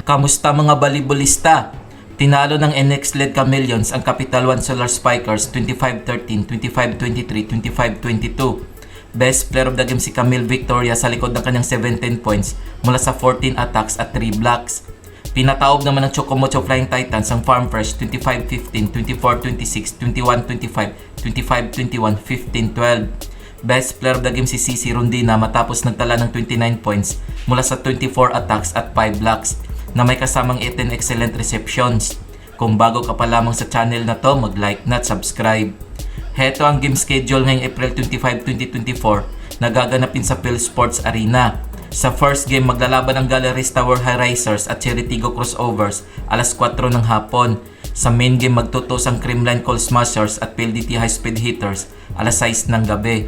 Kamusta mga balibulista? Tinalo ng NX-led Chameleons ang Capital One Solar Spikers 25-13, 25-23, 25-22. Best player of the game si Camille Victoria sa likod ng kanyang 17 points mula sa 14 attacks at 3 blocks. Pinataob naman ng Chocomocho Flying Titans ang Farm Fresh 25-15, 24-26, 21-25, 25-21, 15-12. Best player of the game si CC Rondina matapos nagtala ng 29 points mula sa 24 attacks at 5 blocks na may kasamang 18 excellent receptions. Kung bago ka pa lamang sa channel na to, mag-like na at subscribe. Heto ang game schedule ngayong April 25, 2024 na gaganapin sa Phil Sports Arena. Sa first game, maglalaban ang Galleries Tower High Risers at Cheritigo Crossovers alas 4 ng hapon. Sa main game, magtutos ang Creamline Coal Smashers at PLDT High Speed Hitters alas 6 ng gabi.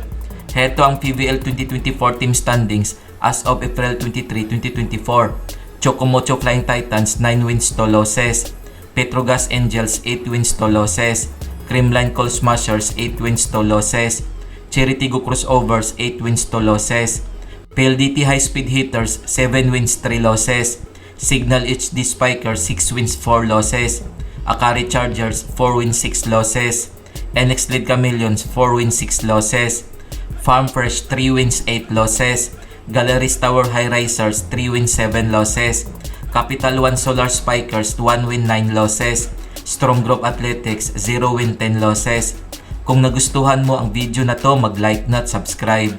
Heto ang PVL 2024 team standings as of April 23, 2024. Chocomocho Flying Titans 9 wins to losses. Petrogas Angels 8 wins to losses. Creamline Coal Smashers 8 wins to losses. Cheritigo Crossovers 8 wins to losses. PLDT High Speed Hitters 7 wins 3 losses. Signal HD Spikers 6 wins 4 losses. Akari Chargers 4 wins 6 losses. NX-led Chameleons 4 wins 6 losses. Farm Fresh 3 wins 8 losses. Galleries Tower High Risers 3 wins 7 losses. Capital One Solar Spikers 1 win 9 losses. Strong Group Athletics 0 win 10 losses. Kung nagustuhan mo ang video na to, mag-like na at subscribe.